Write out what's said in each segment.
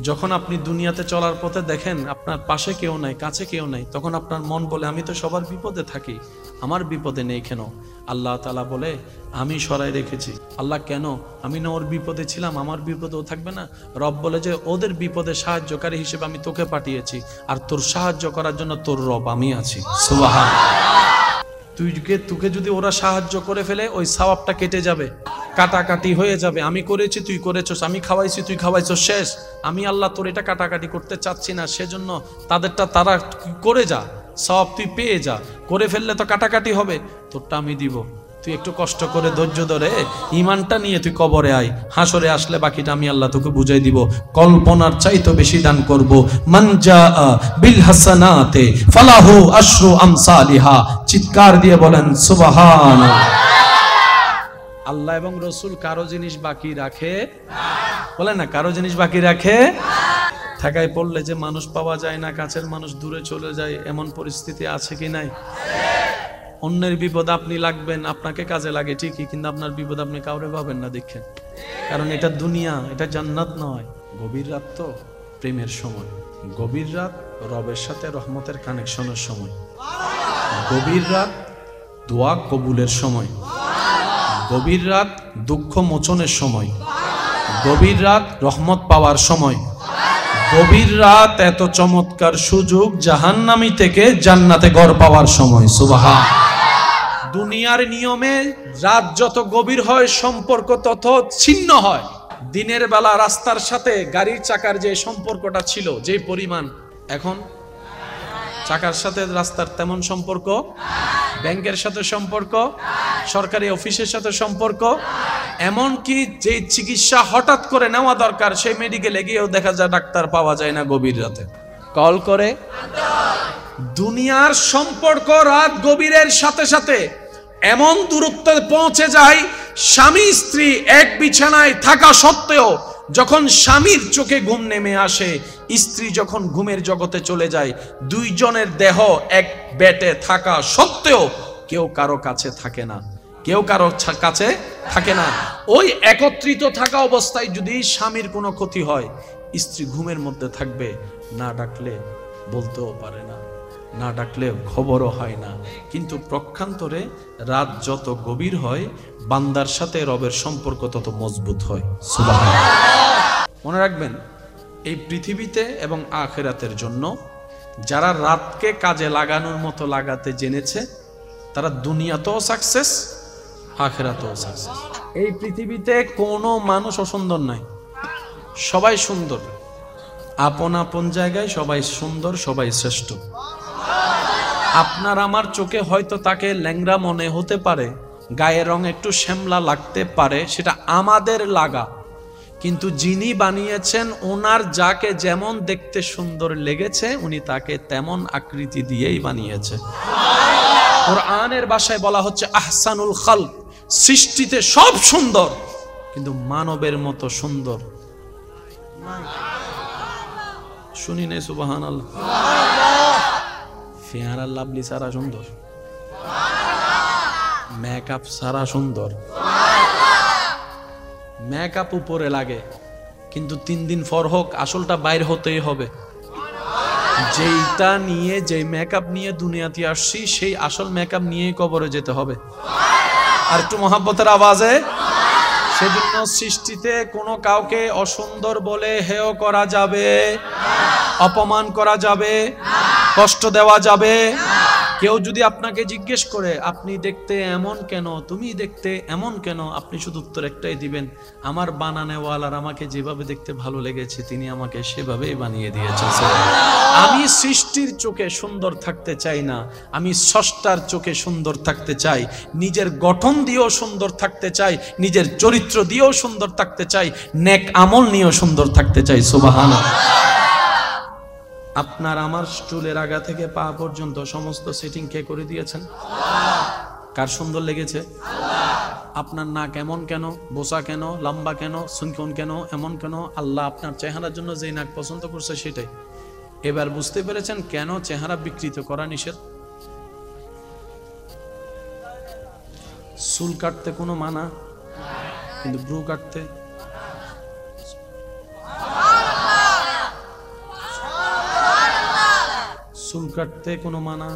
যখন আপনি দুনিয়াতে চলার পথে দেখেন আপনার পাশে কেউ নাই, কাছে কেউ নাই, তখন আপনার মন বলে আমি তো সবার বিপদে থাকি, আমার বিপদে নেই কেন? আল্লাহ তাআলা বলে আমি সরাই রেখেছি। আল্লাহ কেন? আমি না ওর বিপদে ছিলাম, আমার বিপদেও থাকবে না? রব বলে যে ওদের বিপদে সাহায্যকারী হিসেবে আমি তোকে পাঠিয়েছি, আর তোর সাহায্য করার জন্য তোর রব আমি আছি। সুবহানাল্লাহ। তোকে যদি ওরা সাহায্য করে ফেলে ওই সওয়াবটা কেটে যাবে, কাটাকাটি হয়ে যাবে। আমি করেছি তুই করেছস, আমি খাওয়াইছি তুই খাওয়াইছস, শেষ। আমি আল্লাহ তোর এটা কাটাকাটি করতে চাচ্ছি না, সেজন্য তাদেরটা তারা করে যা, সওয়াব তুই পেয়ে যা। করে ফেললে তো কাটাকাটি হবে, তোরটা আমি দিব। তুই একটু কষ্ট করে ধৈর্য ধরে ঈমানটা নিয়ে তুই কবরে আয়, হাসরে আসলে বাকিটা আমি আল্লাহ তোকে বুঝাই দিব। কল্পনার চাইতে বেশি দান করব। মান জাআ বিল হাসানাতে ফালাহু আশরু আমসালিহা। চিৎকার দিয়ে বলেন সুবহানাল্লাহ। আল্লাহ এবং রসুল কারো জিনিস বাকি রাখে না। বলেন না, কারো জিনিস বাকি রাখে। ঠেকায় পড়লে যে মানুষ পাওয়া যায় না, কাছের মানুষ দূরে চলে যায়, এমন পরিস্থিতি আছে কি নাই? অন্যের বিপদ আপনি লাগবেন, আপনাকে কাজে লাগে ঠিকই, কিন্তু আপনার বিপদ আপনি কাউরে পাবেন না, দেখেন। কারণ এটা দুনিয়া, এটা জান্নাত নয়। গভীর রাত তো প্রেমের সময়, গভীর রাত রবের সাথে রহমতের কানেকশনের সময়, গভীর রাত দোয়া কবুলের সময়, গভীর রাত দুঃখ মোচনের সময়, গভীর রাত রহমত পাওয়ার সময়, গভীর রাত এত চমৎকার সুযোগ জাহান্নামী থেকে জান্নাতে ঘর পাওয়ার সময়। সুবহানাল্লাহ। দুনিয়ার নিয়মে রাত যত গভীর হয় সম্পর্ক তত ছিন্ন হয়। দিনের বেলা রাস্তার সাথে গাড়ির চাকার যে সম্পর্কটা ছিল, যে পরিমাণ, এখন চাকার সাথে রাস্তার তেমন সম্পর্ক, ব্যাংকের সাথে সম্পর্ক, সরকারি অফিসের সাথে সম্পর্ক, এমনকি যে চিকিৎসা হঠাৎ করে নেওয়া দরকার সেই মেডিকেলে গিয়েও দেখা যায় ডাক্তার পাওয়া যায় না গভীর রাতে, কল করে। দুনিয়ার সম্পর্ক রাত গভীরের সাথে সাথে এমন দূরত্বে পৌঁছে যায়, স্বামী স্ত্রী এক বিছানায় থাকা সত্ত্বেও যখন স্বামীর চোখে ঘুম নেমে আসে, স্ত্রী যখন ঘুমের জগতে চলে যায়, দুইজনের দেহ এক বেটে থাকা সত্ত্বেও কেউ কারো কাছে থাকে না, কেউ কারো কাছে থাকে না। ওই একত্রিত থাকা অবস্থায় যদি স্বামীর কোনো ক্ষতি হয়, স্ত্রী ঘুমের মধ্যে থাকবে, না ডাকলে বলতেও পারে না, না ডাকলে খবরও হয় না। কিন্তু প্রক্ষান্তরে রাত যত গভীর হয় বান্দার সাথে রবের সম্পর্ক তত মজবুত হয়। সুবহানাল্লাহ। মনে রাখবেন, এই পৃথিবীতে এবং আখিরাতের জন্য যারা রাতকে কাজে লাগানোর মতো লাগাতে জেনেছে তারা দুনিয়াতেও সাকসেস, আখিরাতেও সাকসেস। এই পৃথিবীতে কোনো মানুষ অসুন্দর নাই, সবাই সুন্দর, আপন আপন জায়গায় সবাই সুন্দর, সবাই শ্রেষ্ঠ। আপনার আমার চোখে হয়তো তাকে ল্যাংড়া মনে হতে পারে, গায়ের রং একটু শ্যামলা লাগতে পারে, সেটা আমাদের লাগা, কিন্তু যিনি বানিয়েছেন ওনার যাকে যেমন দেখতে সুন্দর লেগেছে উনি তাকে তেমন আকৃতি দিয়েই বানিয়েছে। কোরআনের ভাষায় বলা হচ্ছে আহসানুল খালক, সৃষ্টিতে সব সুন্দর কিন্তু মানবের মতো সুন্দর শুনি নাই। সুবহানাল্লাহ। ফেয়ারা লাভলি সারা সুন্দর, মেকআপ সারা সুন্দর, মেকআপ উপরে লাগে কিন্তু 3 দিন পর হোক আসলটা বাইর হতেই হবে। যেইটা নিয়ে, যে মেকআপ নিয়ে দুনিয়াতে আসছি সেই আসল মেকআপ নিয়েই কবরে যেতে হবে। আর একটু মহাব্বতের আওয়াজে। সেজন্য সৃষ্টিতে কোনো কাউকে অসুন্দর বলে হেয় করা যাবে, অপমান করা যাবে, কষ্ট দেওয়া যাবে। কেউ যদি আপনাকে জিজ্ঞেস করে আপনি দেখতে এমন কেন, তুমি দেখতে এমন কেন, আপনি শুধু উত্তর একটাই দিবেন, আমার বানানেওয়ালার আমাকে যেভাবে দেখতে ভালো লেগেছে তিনি আমাকে সেভাবেই বানিয়ে দিয়েছেন। আমি সৃষ্টির চোখে সুন্দর থাকতে চাই না, আমি স্রষ্টার চোখে সুন্দর থাকতে চাই। নিজের গঠন দিয়েও সুন্দর থাকতে চাই, নিজের চরিত্র দিয়েও সুন্দর থাকতে চাই, নেক আমল নিয়েও সুন্দর থাকতে চাই। সুবহানাল্লাহ। আপনার আমার চুলের আগা থেকে পা পর্যন্ত সমস্ত সেটিং কে করে দিয়েছেন? কার সুন্দর লেগেছে? আপনার নাক এমন কেন, বোসা কেন, লম্বা কেন, সুনকুন কেন, এমন কেন? আল্লাহ আপনার চেহারার জন্য যেই নাক পছন্দ করছে সেটাই। এবার বুঝতে পেরেছেন কেন চেহারা বিকৃত করা নিষেধ? চুল কাটতে কোনো মানা, কিন্তু ব্রু কাটতে চুল কাটতে কোনো মানা?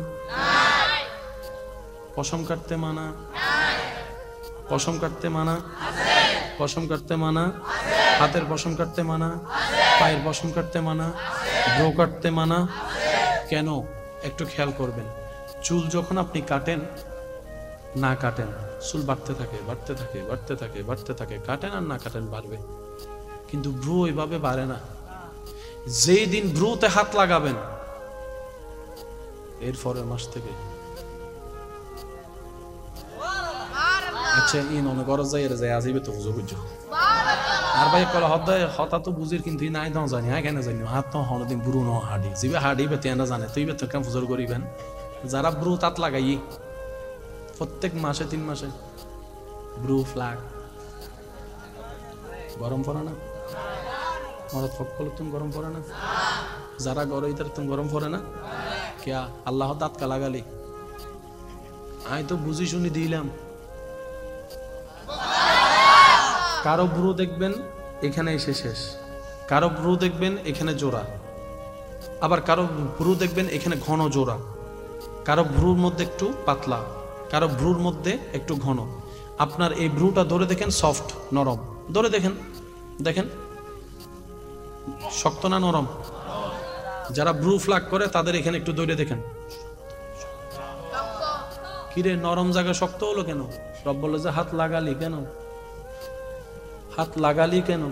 পশম কাটতে মানা? পশম কাটতে মানা? পশম কাটতে মানা? হাতের পশম কাটতে মানা? পায়ের পশম কাটতে মানা? ব্রো কাটতে মানা? কেন? একটু খেয়াল করবেন, চুল যখন আপনি কাটেন, না কাটেন, চুল বাড়তে থাকে বাড়তে থাকে বাড়তে থাকে বাড়তে থাকে, কাটেন আর না কাটেন বাড়বে। কিন্তু ব্রু এভাবে বাড়ে না। যেই দিন ব্রুতে হাত লাগাবেন, এর পরের মাস থেকে আচ্ছা ইন অনেক গরজ যায় আজিবে তো বুঝো বুঝো আর ভাই কল হদায় হতা তো বুঝির কিন্তু নাই দাও জানি হ্যাঁ কেন জানি হাত তো হনদিন ব্রু ন হাডি জিবে হাডি বেতে না জানে তুই বেতে কেন ফুজর করিবেন। যারা ব্রু তাত লাগাই প্রত্যেক মাসে 3 মাসে ব্রু ফ্ল্যাগ গরম পড়ে না? মরদ ফকল তুমি গরম পড়ে না? যারা গরম ইতার তুমি গরম পড়ে না? क्या আল্লাহ দাঁত কা লাগালি? আমি তো বুঝি শুনি দিলাম। কারো ব্রু দেখবেন এখানে এসে শেষ, কারো ব্রু দেখবেন এখানে জোড়া, আবার কারো ব্রু দেখবেন এখানে ঘন জোড়া, কারো ব্রুর মধ্যে একটু পাতলা, কারো ব্রুর মধ্যে একটু ঘন। আপনার এই ব্রুটা ধরে দেখেন সফট নরম, ধরে দেখেন, দেখেন শক্ত না নরম? যারা ব্রু ফ্ল্যাগ করে তাদের এখানে একটু ধরে দেখেন, কিরে নরম জায়গা শক্ত হলো কেন? রব বলে যে হাত লাগালি কেন? হাত লাগালি কেন?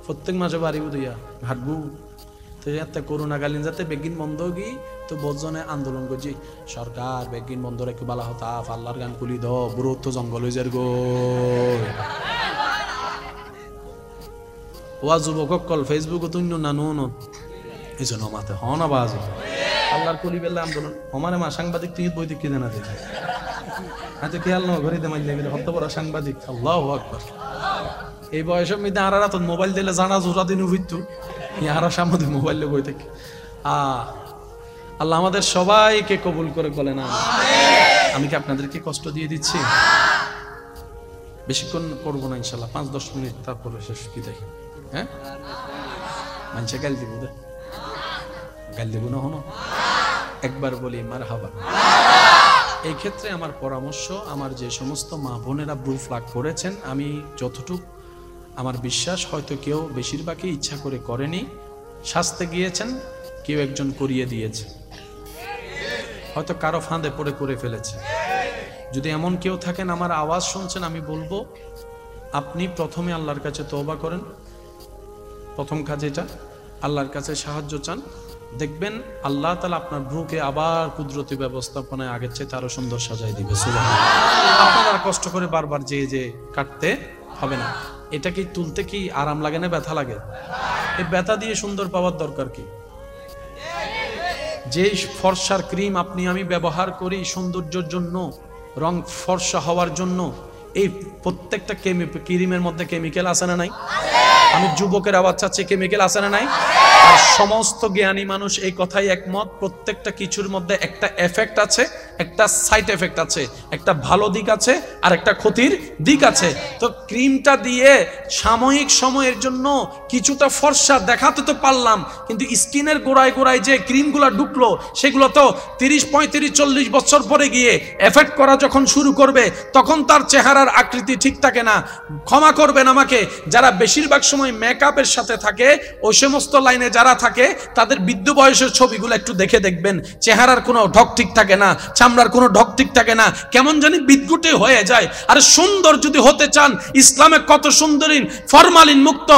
প্রত্যেক মাসে বাড়িব দিয়া হাঁটবু তো এতে করোনাকালীন যাতে বেগিন বন্ধ গি তো বহুজনে আন্দোলন করছি সরকার বেগিন বন্ধ রেখে বালা হতা আল্লাহর গান কুলি দ বুড়ো তো জঙ্গল হয়ে যার গো। ওয়া যুবক কল ফেসবুকে তুই না নুন এই জন্য মাতে হন আওয়াজ আল্লাহর কুলি বেলা আন্দোলন আমারে মা সাংবাদিক তুই বই দিক কি জানা দে আচ্ছা খেয়াল ন ঘরে দে মাইলে গেলে হত বড় সাংবাদিক। আল্লাহু আকবার। এই বয়সের মধ্যে আর রাত মোবাইল দিলে জানা জোড়া দিন হইতো ইয়ারা সামনে মোবাইল বই থেকে আল্লাহ আমাদের সবাইকে কবুল করে বলেন আমিন। আমি কি আপনাদেরকে কষ্ট দিয়ে দিচ্ছি? বেশিক্ষণ করব না ইনশাআল্লাহ, 5-10 মিনিট তারপরে শেষ কি দেখি। হ্যাঁ মানুষে গাল দিব, গাল দেব না হনো একবার বলি মারহাবা। এই ক্ষেত্রে আমার পরামর্শ, আমার যে সমস্ত মা বোনেরা ব্রু ফ্ল্যাগ করেছেন, আমি যতটুকু আমার বিশ্বাস হয়তো কেউ বেশিরভাগই ইচ্ছা করে করেনি, শাস্তে গিয়েছেন, কেউ একজন করিয়ে দিয়েছে, হয়তো কারো ফাঁদে পড়ে করে ফেলেছে। যদি এমন কেউ থাকেন আমার আওয়াজ শুনছেন, আমি বলবো আপনি প্রথমে আল্লাহর কাছে তওবা করেন, প্রথম কাজ এটা, আল্লাহর কাছে সাহায্য চান, দেখবেন আল্লাহ তাআলা আপনার ব্রুকে আবার কুদরতি ব্যবস্থাপনায় আগের চেয়ে আরো সুন্দর সাজাই দিবে। সুবহানাল্লাহ। আপনারা কষ্ট করে বারবার যে কাটতে হবে না। এটা কি তুলতে কি আরাম লাগে না ব্যথা লাগে? এই ব্যথা দিয়ে সুন্দর পাওয়ার দরকার কি? যে ফর্সার ক্রিম আপনি আমি ব্যবহার করি সৌন্দর্যের জন্য, রং ফর্সা হওয়ার জন্য, এই প্রত্যেকটা ক্রিমের মধ্যে কেমিক্যাল আছে না নাই? আমি যুবকের আওয়াজ চাচ্ছি, কেমিক্যাল আছে না নাই? আর সমস্ত জ্ঞানী মানুষ এই কথাই একমত, প্রত্যেকটা কিছুর মধ্যে একটা এফেক্ট আছে, একটা সাইড এফেক্ট আছে, একটা ভালো দিক আছে আর একটা ক্ষতির দিক আছে। তো ক্রিমটা দিয়ে সাময়িক সময়ের জন্য কিছুটা ফর্সা দেখাতে তো পারলাম, কিন্তু স্কিনের গোড়ায় গোড়ায় যে ক্রিমগুলো ঢুকলো সেগুলো তো 30, 35, 40 বছর পরে গিয়ে এফেক্ট করা যখন শুরু করবে তখন তার চেহারার আকৃতি ঠিক থাকে না। ক্ষমা করবেন আমাকে, যারা বেশিরভাগ সময় মেকআপের সাথে থাকে, ওই সমস্ত লাইনে যারা থাকে তাদের বৃদ্ধ বয়সের ছবিগুলো একটু দেখে দেখবেন, চেহারার কোনো ঢক ঠিক থাকে না, চামড়ার কোনো ঢক ঠিক থাকে না, কেমন জানি বিদ্যুটে হয়ে যায়। আর সুন্দর যদি হতে চান, ইসলামে কত সুন্দরী ফরমালিন মুক্ত,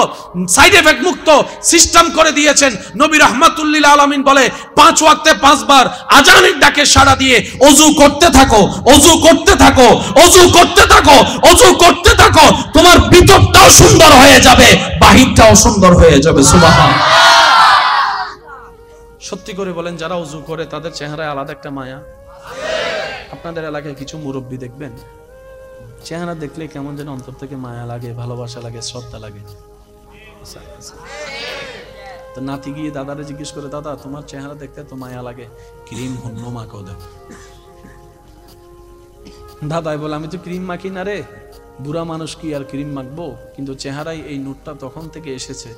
সাইড এফেক্ট মুক্ত সিস্টেম করে দিয়েছেন। নবী রাহমাতুল্লিল আলামিন বলে 5 ওয়াক্তে 5 বার আজানের ডাকে সাড়া দিয়ে ওযু করতে থাকো, ওযু করতে থাকো, ওযু করতে থাকো, ওযু করতে থাকো, তোমার ভিতরটাও সুন্দর হয়ে যাবে, বাহিরটাও সুন্দর হয়ে যাবে। সুবহানাল্লাহ। সত্যি করে বলেন, যারা ওযু করে তাদের চেহারায় আলাদা একটা মায়া আছে। আপনাদের এলাকায় কিছু মুরব্বি দেখবেন, চেহারা দেখলে কেমন যেন অন্তর থেকে মায়া লাগে, ভালোবাসা লাগে, শ্রদ্ধা লাগে। তো নাতি গিয়ে দাদারে জিজ্ঞেস করে, দাদা তোমার চেহারা দেখতে তো মায়া লাগে, ক্রিম হন্য মাখো দাও। দাদাই বলে, আমি তো ক্রিম মাখি না রে, বুড়া মানুষ কি আর ক্রিম মাখবো? কিন্তু চেহারায় এই নূরটা তখন থেকে এসেছে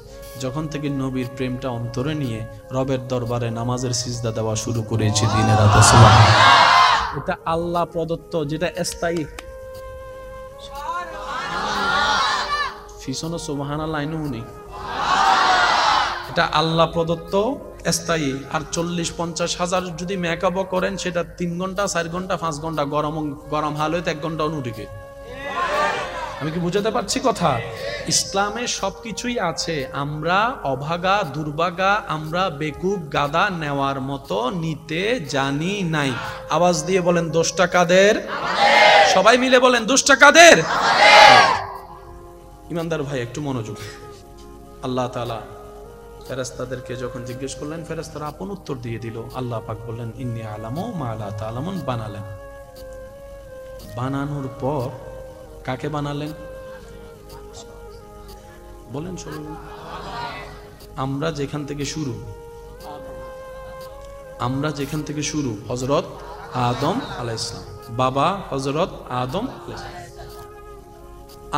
যখন থেকে নবীর প্রেমটা অন্তরে নিয়ে রবের দরবারে নামাজের সিজদা দেওয়া শুরু করেছি দিনের রাতে। সুবহানাল্লাহ। এটা আল্লাহ প্রদত্ত, যেটা স্থায়ী। ফিসনো সুবহানাল্লাহ আইনু উনি, এটা আল্লাহ প্রদত্ত স্থায়ী। আর 40-50 হাজার যদি মেকআপ করেন সেটা 3 ঘন্টা 4 ঘন্টা 5 ঘন্টা গরম হাল হইতে 1 ঘন্টা অনুটিকে। আমি কি বুঝাতে পারছি কথা? ইসলামে সবকিছুই আছে, আমরা অভাগা দুর্ভাগা, আমরা বেকুব গাদা নেওয়ার মতো নিতে জানি নাই। আওয়াজ দিয়ে বলেন দোষটা কাদের? সবাই মিলে বলেন দোষটা কাদের? ইমানদার ভাই একটু মনোযোগ। আল্লাহ তাআলা ফেরেশতাদেরকে যখন জিজ্ঞেস করলেন, ফেরেশতারা আপন উত্তর দিয়ে দিল। আল্লাহ পাক বললেন ইন্নী আলামু মা লা তা'লামুন, বানালেন। বানানোর পর কাকে বানালেন বলেন সবাই? আমরা যেখান থেকে শুরু হযরত আদম আলাইহিস সালাম, বাবা হযরত আদম আলাইহিস সালাম।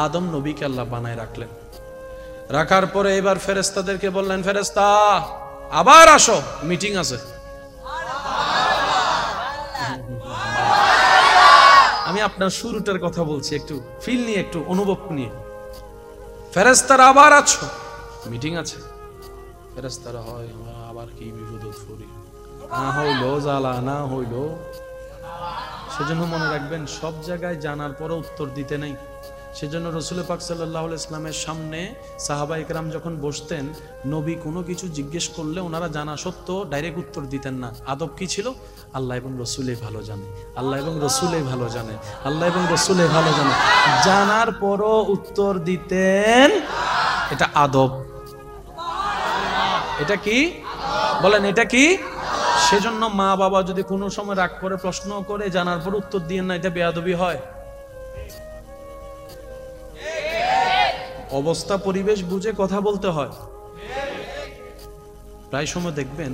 আদম নবীকে আল্লাহ বানায় রাখলেন। রাখার পরে এবার ফেরেশতাদেরকে বললেন, ফেরেশতা আবার আসো, মিটিং আছে। আমি আপনার শুরুটার কথা বলছি, একটু ফিল নিয়ে, একটু অনুভব নিয়ে। ফেরেশতারা আবার আছো, মিটিং আছে। ফেরেশতারা হয় আবার কি বিপদ করি, না হইলো জ্বালা, না হইলো। সেজন্য মনে রাখবেন, সব জায়গায় জানার পরে উত্তর দিতে নাই। সেজন্য রাসূল পাক সাল্লাল্লাহু আলাইহি ওয়াসাল্লামের সামনে সাহাবায়ে কেরাম যখন বসতেন, নবী কোনো কিছু জিজ্ঞেস করলে ওনারা জানা সত্ত্বেও ডাইরেক্ট উত্তর দিতেন না। আদব কি ছিল? আল্লাহ এবং রসুলই ভালো জানে, আল্লাহ এবং রসুলই ভালো জানে, আল্লাহ এবং রসুলই ভালো জানে। জানার পরও উত্তর দিতেন, এটা আদব। এটা কি বলেন? এটা কি? সেজন্য মা বাবা যদি কোনো সময় রাগ করে প্রশ্ন করে জানার পর উত্তর দিয়ে না, এটা বেয়াদবি হয়। অবস্থা পরিবেশ বুঝে কথা বলতে হয়। প্রায় সময় দেখবেন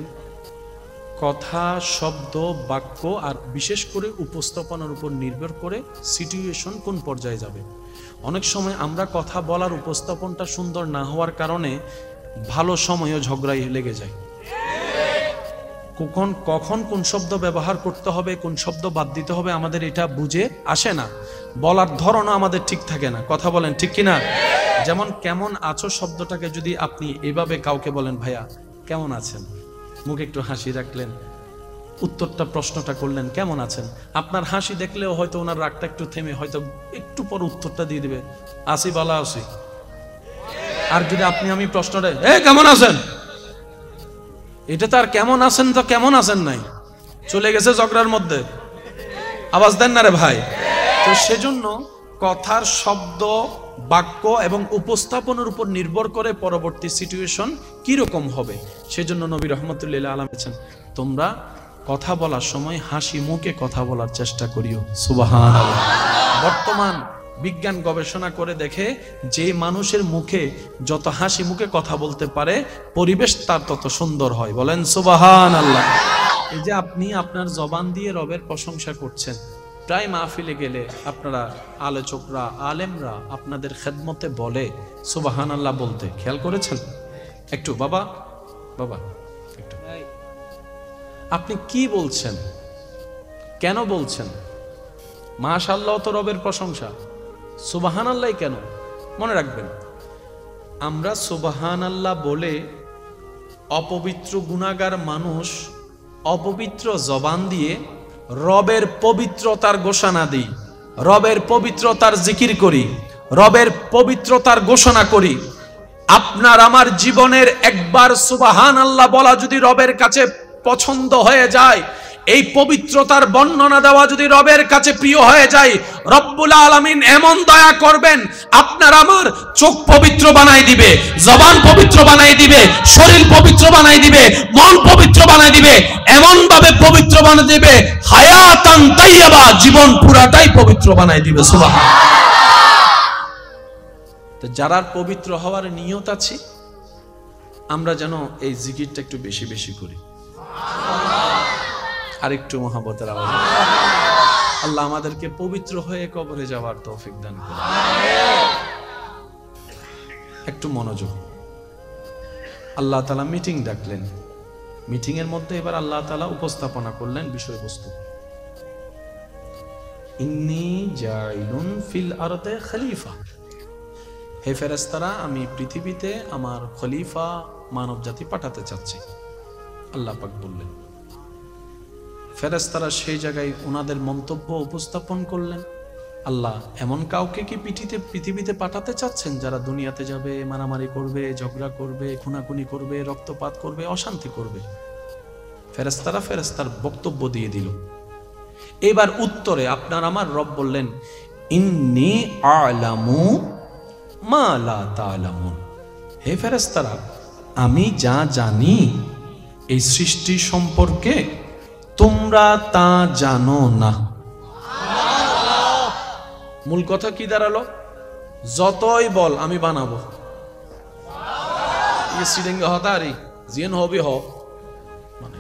কথা, শব্দ, বাক্য আর বিশেষ করে উপস্থাপনার উপর নির্ভর করে সিচুয়েশন কোন পর্যায়ে যাবে। অনেক সময় আমরা কথা বলার উপস্থাপনটা সুন্দর না হওয়ার কারণে ভালো সময়ও ঝগড়াই লেগে যায়। কখন কোন শব্দ ব্যবহার করতে হবে, কোন শব্দ বাদ দিতে হবে, আমাদের এটা বুঝে আসে না। বলার ধরনও আমাদের ঠিক থাকে না। কথা বলেন ঠিক কিনা? যেমন কেমন আছো শব্দটাকে যদি আপনি এভাবে কাউকে বলেন, ভাইয়া কেমন আছেন, মুখে একটু হাসি রাখলেন, উত্তরটা প্রশ্নটা করলেন কেমন আছেন, আপনার হাসি দেখলেও হয়তো ওনার রাগটা একটু থেমে হয়তো একটু পর উত্তরটা দিয়ে দিবে, আসি বলা আসি। আর যদি আপনি আমি প্রশ্নটা কেমন আছেন, এটা তার কেমন আছেন তো কেমন আছেন নাই, চলে গেছে ঝগড়ার মধ্যে। আওয়াজ দেন না রে ভাই। তো সেজন্য কথার শব্দ, বাক্য এবং উপস্থাপনের উপর নির্ভর করে পরবর্তী সিচুয়েশন কিরকম হবে। সেজন্য নবী রহমতুল্লাহ আলাইহি বলেছেন, তোমরা কথা বলার সময় হাসি মুখে কথা বলার চেষ্টা করিও। সুবহানাল্লাহ। বর্তমান বিজ্ঞান গবেষণা করে দেখে, যে মানুষের মুখে যত হাসি মুখে কথা বলতে পারে পরিবেশ তার তত সুন্দর হয়। বলেন সুবহানাল্লাহ। এই যে আপনি আপনার জবান দিয়ে রবের প্রশংসা করছেন, প্রায় মাহফিলে গেলে আপনারা আলোচকরা, আলেমরা আপনাদের খেদমতে বলে সুবহানাল্লাহ বলতে, খেয়াল করেছেন? একটু বাবা একটু আপনি কি বলছেন, কেন বলছেন? মাশাআল্লাহ তো রবের প্রশংসা, সুবহানাল্লাহ কেন? মনে রাখবেন, আমরা সুবহানাল্লাহ বলে অপবিত্র গুনাহগার মানুষ অপবিত্র জবান দিয়ে রবের পবিত্রতার ঘোষণা দিই, রবের পবিত্রতার জিকির করি, রবের পবিত্রতার ঘোষণা করি। আপনার আমার জীবনের একবার সুবহানাল্লাহ বলা যদি রবের কাছে পছন্দ হয়ে যায়, এই পবিত্রতার বর্ণনা দেওয়া যদি রবের কাছে প্রিয় হয়ে যায়, রব্বুল আলামিন এমন দয়া করবেন, আপনার আমার চোখ পবিত্র বানাই দিবে, জবান পবিত্র বানাই দিবে, শরীর পবিত্র বানাই দিবে, মন পবিত্র বানাই দিবে, এমন ভাবে পবিত্র বানাই দিবে, হায়াতান তাইয়্যিবা, জীবন পুরাটাই পবিত্র বানাই দিবে। সুবহানাল্লাহ। তো যারা পবিত্র হওয়ার নিয়ত আছে, আমরা যেন এই জিকিরটা একটু বেশি বেশি করি। আরেকটু মহব্বতের আওয়াজ। আল্লাহ আমাদেরকে পবিত্র হয়ে কবরে যাওয়ার তৌফিক দান করুন। একটু মনোযোগ। আল্লাহ তাআলা মিটিং ডাকলেন, মিটিং এর মধ্যে এবার আল্লাহ তাআলা উপস্থাপনা করলেন বিষয়বস্তু। ইন্নী জাইলুন ফিল আরদে খলিফা, হে ফেরেশতারা আমি পৃথিবীতে আমার খলিফা মানব জাতি পাঠাতে চাচ্ছি, আল্লাহ পাক বললেন। ফেরেশতারা সেই জায়গায় ওনাদের মন্তব্য উপস্থাপন করলেন। আল্লাহ এমন কাউকে কি পৃথিবীতে পাঠাতে চাচ্ছেন যারা দুনিয়াতে যাবে, মারামারি করবে, ঝগড়া করবে, খুনাখুনি করবে, রক্তপাত করবে, অশান্তি করবে? ফেরেশতার বক্তব্য দিয়ে দিল। এবার উত্তরে আপনার আমার রব বললেন, ইন্নী আ'লামু মা লা তা'লামুন, হে ফেরেশতারা আমি যা জানি এই সৃষ্টি সম্পর্কে তোমরা তা জানো না। মূল কথা কি দাঁড়ালো? যতই বল আমি বানাবো, সিডেঙ্গে হতারি জিন হবি হ মানে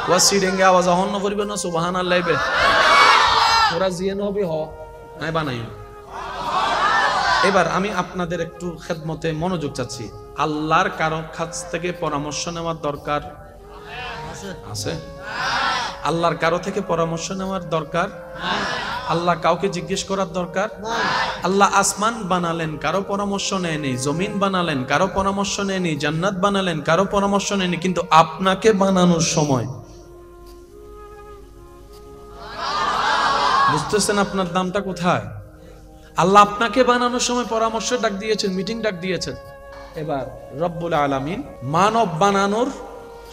ওয়া সিডেঙ্গে আওয়াজ হন না পড়বে না সুবহানাল্লাহ বে ওরা জিন হবি হ আমি বানাই। এবার আমি আপনাদের একটু খেদমতে মনোযোগ চাচ্ছি। আল্লাহর কারো কাছ থেকে পরামর্শ নেওয়ার দরকার আছে? আল্লাহর কারো থেকে পরামর্শ নেওয়ার দরকার? আল্লাহ কাউকে জিজ্ঞেস করার দরকার? আল্লাহ আসমান বানালেন, কারো পরামর্শ নেয়নি। জমিন বানালেন, কারো পরামর্শ নেয়নি। জান্নাত বানালেন, কারো পরামর্শ নেয়নি। কিন্তু আপনাকে বানানোর সময় বুঝতেছেন আপনার দামটা কোথায়? আল্লাহ আপনাকে বানানোর সময় পরামর্শ ডাক দিয়েছেন, মিটিং ডাক দিয়েছেন। এবার রব্বুল আলামিন মানব বানানোর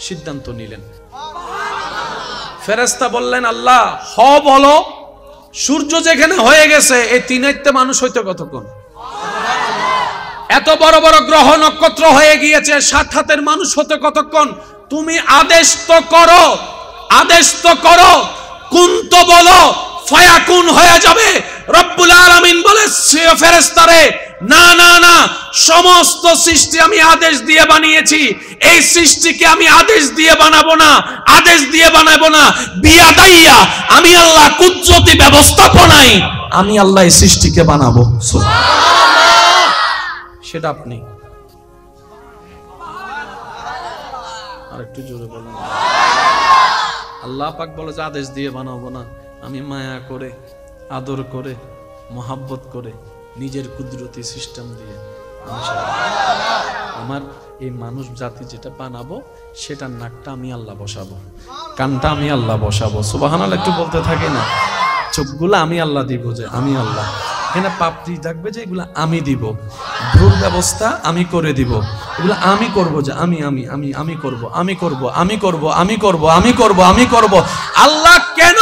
সিদ্ধান্ত নিলেন। ফেরেশতা বললেন, আল্লাহ হ বলো, সূর্য যেখানে হয়ে গেছে এই তিনাইতে মানুষ হইতে কতক্ষণ? এত বড় বড় গ্রহ নক্ষত্র হয়ে গিয়েছে, 7 হাতের মানুষ হতে কতক্ষণ? তুমি আদেশ তো করো, আদেশ তো করো, কুন তো বলো, ফায়াকুন হয়ে যাবে। রব্বুল আলামিন বলে ফেরেশতারে, না না না, সমস্ত সৃষ্টি আমি আদেশ দিয়ে বানিয়েছি, এই সৃষ্টিকে আমি আদেশ দিয়ে বানাবো না, আদেশ দিয়ে বানাবো না। বিয়াদাইয়া, আমি আল্লাহ কুদরতি ব্যবস্থাপনায় আমি আল্লাহ এই সৃষ্টিকে বানাবো। সুবহানাল্লাহ। সেটা আপনি আরেকটু জোরে বলেন। আল্লাহ পাক বলে যে আদেশ দিয়ে বানাবো না, আমি মায়া করে, আদর করে, মোহাব্বত করে, নিজের কুদরতি সিস্টেম দিয়ে আমার এই মানুষ জাতি যেটা বানাবো সেটার নাকটা আমি আল্লাহ বসাবো, কানটা আমি আল্লাহ বসাবো। সুবহানাল্লাহ একটু বলতে থাকি না? চোখগুলো আমি আল্লাহ দিব, যে আমি আল্লাহ। এখানে পাপড়ি থাকবে যে এগুলো আমি দিব, ভ্রুর ব্যবস্থা আমি করে দিব, এগুলো আমি করব, যে আমি আমি আমি আমি করব, আমি করব, আমি করব, আমি করব, আমি করব, আমি করব। আল্লাহ কেন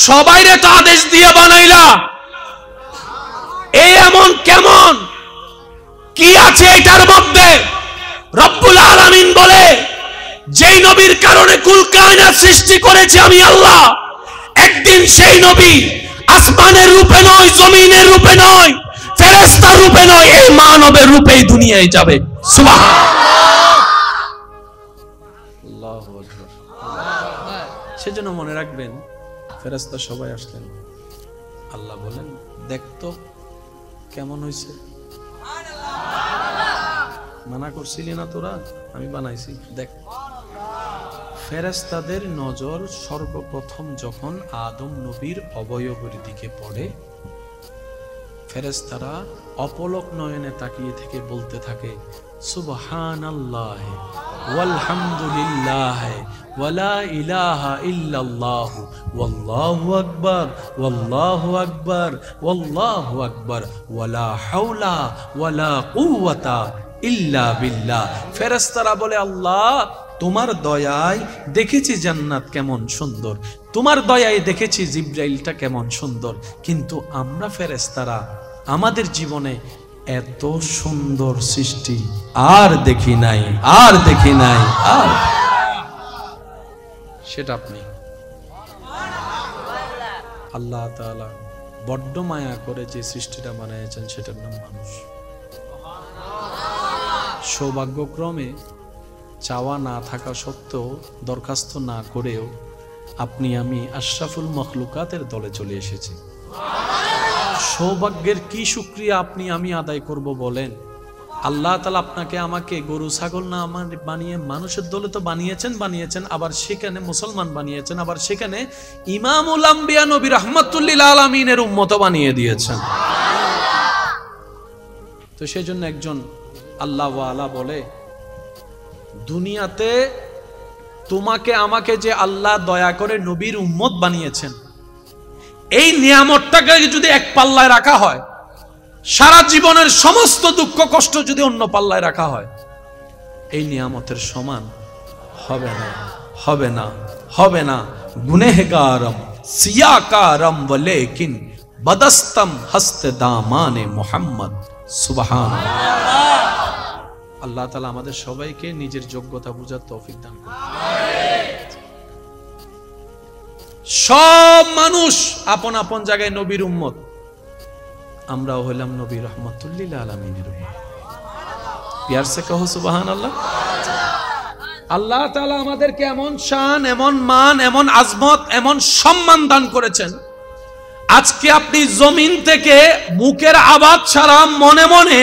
সবাইরে তো আদেশ দিয়ে বানাইলা? এই এমন কেমন কি আছে এটার মধ্যে? রব্বুল আলামিন বলে, যেই নবীর কারণে কুল কায়নাত সৃষ্টি করেছি আমি আল্লাহ, একদিন সেই নবী আসমানের রূপে নয়, জমিনের রূপে নয়, ফেরেশতার রূপে নয়, এই মানবের রূপেই দুনিয়ায় যাবে। সুবহানাল্লাহ। আল্লাহু আকবার। সেজন্য মনে রাখবেন, ফেরেশতা সবাই আসলেন। আল্লাহ বলেন, দেখতো কেমন হয়েছে? মানা করছিলি না তোরা? আমি বানাইছি, দেখ। ফেরেশতাদের নজর সর্বপ্রথম যখন আদম নবীর অবয়বের দিকে পড়ে, ফেরেশতারা অপলক নয়নে তাকিয়ে থেকে বলতে থাকে, সুবহানাল্লাহ ওয়ালহামদুলিল্লাহ ওয়ালা ইলাহা ইল্লাল্লাহ ওয়াল্লাহু আকবার ওয়াল্লাহু আকবার ওয়াল্লাহু আকবার ওয়ালা হাওলা ওয়ালা কুওয়াতা ইল্লা বিল্লাহ। ফেরেশতারা বলে, আল্লাহ তোমার দয়ায় দেখেছি জান্নাত কেমন সুন্দর, তোমার দয়ায় দেখেছি জিব্রাইলটা কেমন সুন্দর, কিন্তু আমরা ফেরেশতারা আমাদের জীবনে এত সুন্দর সৃষ্টি আর দেখি নাই, আর দেখি নাই। আর সেটা আপনি আল্লাহ তাআলা বড্ড মায়া করে যে সৃষ্টিটা বানিয়েছেন সেটার নাম মানুষ। সৌভাগ্যক্রমে চাওয়া না থাকা সত্ত্বেও, দরখাস্ত না করেও আপনি আমি আশরাফুল মখলুকাতের দলে চলে এসেছি। সৌভাগ্যের কি শুকরিয়া আপনি আমি আদায় করব বলেন? আল্লাহ তাআলা আপনাকে আমাকে গরু ছাগল না বানিয়ে মানুষের দলে তো বানিয়েছেন, আবার সেখানে মুসলমান বানিয়েছেন, আবার সেখানে ইমামুল আম্বিয়া নবী রাহমাতুল লিল আলামিনের উম্মত বানিয়ে দিয়েছেন। তো সেই জন্য একজন আল্লাহ ওয়ালা বলে, দুনিয়াতে তোমাকে আমাকে যে আল্লাহ দয়া করে নবীর উম্মত বানিয়েছেন, এই নিয়ামতটাকে যদি এক পাল্লায় রাখা হয়, সারা জীবনের সমস্ত দুঃখ কষ্ট যদি অন্য পাল্লায় রাখা হয়, এই নিয়ামতের সমান হবে না। গুনেহগারম সিয়াকারম ওয়ালাকিন বদস্তম হস্তে দামানে মুহাম্মদ। সুবহানাল্লাহ। আল্লাহ তাআলা আমাদের সবাইকে নিজের যোগ্যতা বুঝার তৌফিক দান করুন। সব মানুষ আপন আপন জায়গায় নবীর উম্মত, আমরাও হইলাম নবী রাহমাতুল লিল আলামিনের উম্মত। প্যার সে কহো সুবহানাল্লাহ। আল্লাহ তাআলা আমাদেরকে এমন শান, এমন মান, এমন আজমত, এমন সম্মান দান করেছেন, আজকে আপনি জমিন থেকে মুখের আওয়াজ ছাড়া মনে মনে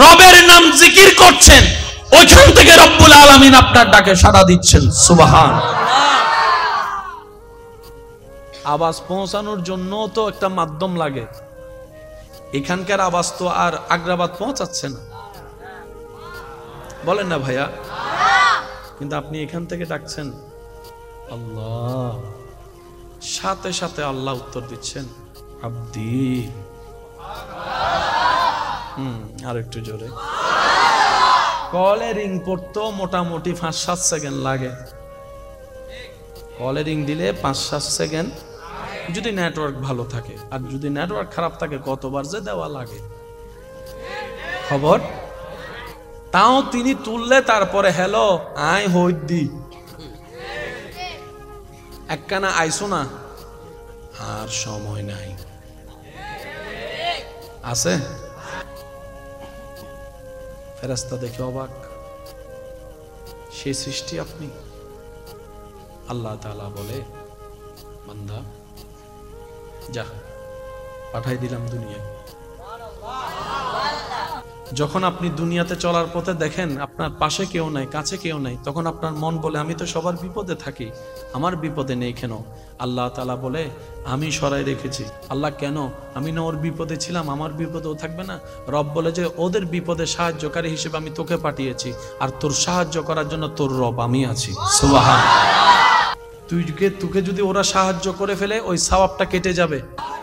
রবের নাম জিকির করছেন, ওইখান থেকে রব্বুল আলামিন আপনার ডাকে সাড়া দিচ্ছেন। সুবহানাল্লাহ। আওয়াজ পৌঁছানোর জন্য তো একটা মাধ্যম লাগে, এখানকার আওয়াজ তো আর আগ্রাবাদ পৌঁছাচ্ছে না, বলেন না ভাইয়া? কিন্তু আপনি এখান থেকে ডাকছেন আল্লাহ, সাথে সাথে আল্লাহ উত্তর দিচ্ছেন আব্দি। আর একটু জোরে। কলে রিং পড়তো মোটামুটি 5-7 সেকেন্ড লাগে। কলে রিং দিলে 5-7 সেকেন্ড, যদি নেটওয়ার্ক ভালো থাকে, আর যদি নেটওয়ার্ক খারাপ থাকে কতবার যে দেওয়া লাগে খবর। তাও তিনি তুললে তারপরে হ্যালো আই হইদি একখানা আইসো না, আর সময় নাই আছে। ফেরেশতা দেখে অবাক, সেই সৃষ্টি আপনি? আল্লাহ তাআলা বলে, বান্দা যা, পাঠাই দিলাম দুনিয়ায়। যখন আপনি দুনিয়াতে চলার পথে দেখেন আপনার পাশে কেউ নাই, কাছে কেউ নাই, তখন আপনার মন বলে আমি তো সবার বিপদে থাকি, আমার বিপদে নেই কেন? আল্লাহ তাআলা বলে, আমি সরাই রেখেছি। আল্লাহ কেন? আমি না ওর বিপদে ছিলাম, আমার বিপদেও থাকবে না? রব বলে যে ওদের বিপদে সাহায্যকারী হিসেবে আমি তোকে পাঠিয়েছি, আর তোর সাহায্য করার জন্য তোর রব আমি আছি। সুবহানাল্লাহ। তোকে যদি ওরা সাহায্য করে ফেলে, ওই সওয়াবটা কেটে যাবে,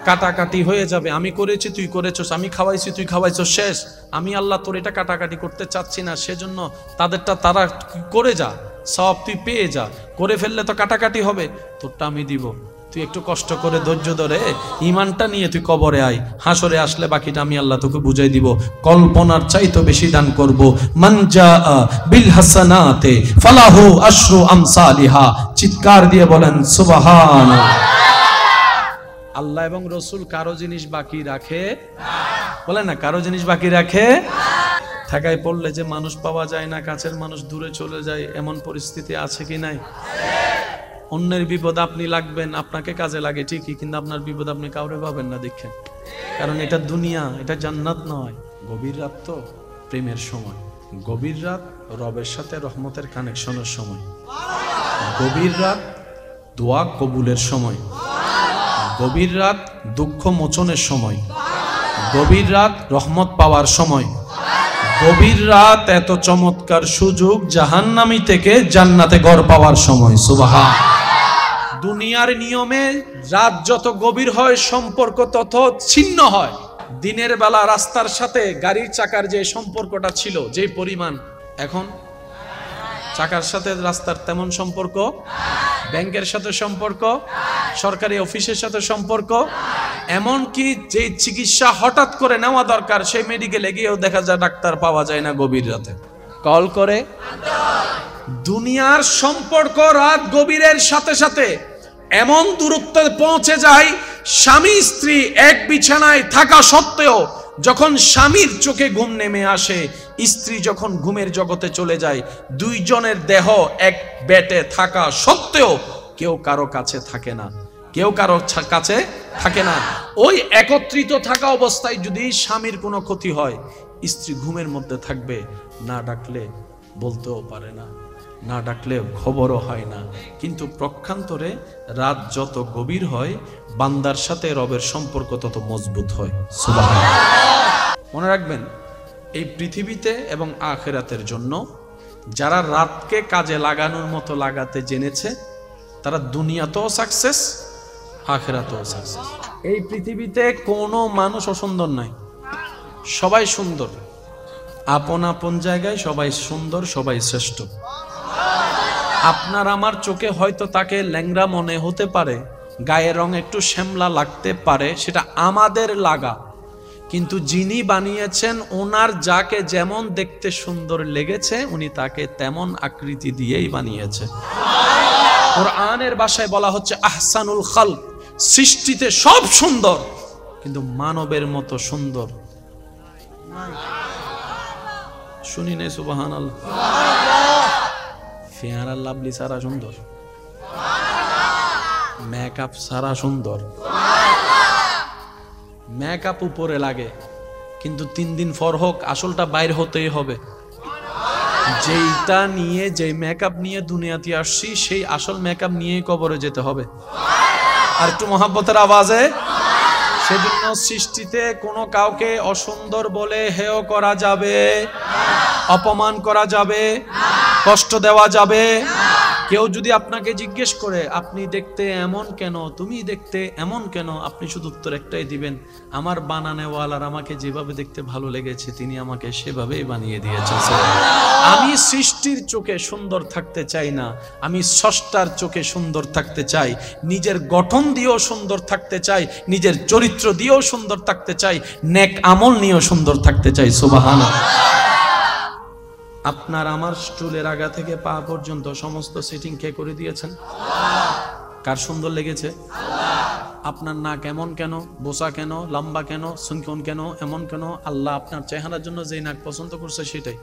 কাটাকাটি হয়ে যাবে। আমি করেছি তুই করেছস, আমি খাওয়াইছি তুই খাওয়াইছস, শেষ। আমি আল্লাহ তোর এটা কাটাকাটি করতে চাচ্ছি না, সেজন্য তাদেরটা তারা করে যা, সওয়াব তুই পেয়ে যা। করে ফেললে তো কাটাকাটি হবে, তোরটা আমি দিব। তুই একটু কষ্ট করে ধৈর্য ধরে ঈমানটা নিয়ে তুই কবরে আয়, হাসরে আসলে বাকিটা আমি আল্লাহ তোকে বুঝাই দিব। কল্পনার চাইতে বেশি দান করব। মান জাআ বিল হাসানাতে ফালাহু আশরু আমসালিহা। চিৎকার দিয়ে বলেন সুবহানাল্লাহ। আল্লাহ এবং রাসূল কারো জিনিস বাকি রাখে না, বলেন না, কারো জিনিস বাকি রাখে থাকায় পড়লে যে মানুষ পাওয়া যায় না, কাছের মানুষ দূরে চলে যায়, এমন পরিস্থিতি আছে কি নাই? অন্যের বিপদ আপনি লাগবেন, আপনাকে কাজে লাগে ঠিকই, কিন্তু আপনার বিপদ আপনি কাউরে পাবেন না, দেখেন। কারণ এটা দুনিয়া, এটা জান্নাত নয়। গভীর রাত তো প্রেমের সময়, গভীর রাত রবের সাথে রহমতের কানেকশনের সময়, গভীর রাত দোয়া কবুলের সময়, গভীর রাত দুঃখ মোচনের সময়, গভীর রাত রহমত পাওয়ার সময়, গভীর রাত এত চমৎকার সুযোগ জাহান্নামী থেকে জান্নাতে ঘর পাওয়ার সময়। সুবহানাল্লাহ। দুনিয়ার নিয়মে রাত যত গভীর হয় সম্পর্ক তত ছিন্ন হয়। দিনের বেলা রাস্তার সাথে গাড়ির চাকার যে সম্পর্কটা ছিল, যে পরিমাণ, এখন চাকার সাথে রাস্তার তেমন সম্পর্ক, ব্যাংকের সাথে সম্পর্ক, সরকারি অফিসের সাথে সম্পর্ক, এমনকি যে চিকিৎসা হঠাৎ করে নেওয়া দরকার সেই মেডিকেলে গিয়েও দেখা যায় ডাক্তার পাওয়া যায় না গভীর রাতে, কল করে। দুনিয়ার সম্পর্ক রাত গভীরের সাথে সাথে এমন দূরত্বে পৌঁছে যায়, স্বামী স্ত্রী এক বিছানায় থাকা সত্ত্বেও যখন স্বামীর চোখে ঘুম নেমে আসে, স্ত্রী যখন ঘুমের জগতে চলে যায়, দুইজনের দেহ এক বেটে থাকা সত্ত্বেও কেউ কারো কাছে থাকে না, কেউ কারো কাছে থাকে না। ওই একত্রিত থাকা অবস্থায় যদি স্বামীর কোনো ক্ষতি হয়, স্ত্রী ঘুমের মধ্যে থাকবে, না ডাকলে বলতেও পারে না, না ডাকলে খবরও হয় না। কিন্তু পক্ষান্তরে রাত যত গভীর হয়, বান্দার সাথে রবের সম্পর্ক তত মজবুত হয়। সুবহানাল্লাহ। মনে রাখবেন, এই পৃথিবীতে এবং আখিরাতের জন্য যারা রাতকে কাজে লাগানোর মতো লাগাতে জেনেছে, তারা দুনিয়াতেও সাকসেস, আখিরাতেও সাকসেস। এই পৃথিবীতে কোনো মানুষ অসুন্দর নাই, সবাই সুন্দর, আপন আপন জায়গায় সবাই সুন্দর, সবাই শ্রেষ্ঠ। আপনার আমার চোখে হয়তো তাকে ল্যাংড়া মনে হতে পারে, গায়ের রং একটু শ্যামলা লাগতে পারে, সেটা আমাদের লাগা। কিন্তু যিনি বানিয়েছেন, ওনার যাকে যেমন দেখতে সুন্দর লেগেছে, উনি তাকে তেমন আকৃতি দিয়েই বানিয়েছে। কোরআনের ভাষায় বলা হচ্ছে আহসানুল খালক, সৃষ্টিতে সব সুন্দর, কিন্তু মানবের মতো সুন্দর শুনি নাই। সুবহানাল্লাহ। ফেয়ার আর লাভলি সারা সুন্দর, মেকআপ সারা সুন্দর। মেকআপ উপরে লাগে, কিন্তু 3 দিন পর হোক আসলটা বাইর হতেই হবে। যেইটা নিয়ে, যে মেকআপ নিয়ে দুনিয়াতে আসছি, সেই আসল মেকআপ নিয়েই কবরে যেতে হবে। আর একটু মহাব্বতের আওয়াজে। সেজন্য সৃষ্টিতে কোনো কাউকে অসুন্দর বলে হেয় করা যাবে, অপমান করা যাবে, কষ্ট দেওয়া যাবে। কেউ যদি আপনাকে জিজ্ঞেস করে আপনি দেখতে এমন কেন, তুমি দেখতে এমন কেন, আপনি শুধু উত্তর একটাই দিবেন, আমার বানানেওয়ালার আমাকে যেভাবে দেখতে ভালো লেগেছে, তিনি আমাকে সেভাবেই বানিয়ে দিয়েছেন। আমি সৃষ্টির চোখে সুন্দর থাকতে চাই না, আমি স্রষ্টার চোখে সুন্দর থাকতে চাই। নিজের গঠন দিয়েও সুন্দর থাকতে চাই, নিজের চরিত্র দিয়েও সুন্দর থাকতে চাই, নেক আমল নিয়েও সুন্দর থাকতে চাই। সুবহানাল্লাহ। আপনার আমার স্টুলের আগা থেকে পা পর্যন্ত সমস্ত সেটিং কে করে দিয়েছেন? কার সুন্দর লেগেছে? আপনার নাক এমন কেন, বোসা কেন, লম্বা কেন, সুনকন কেন, এমন কেন? আল্লাহ আপনার চেহারার জন্য যেই নাক পছন্দ করছে সেটাই।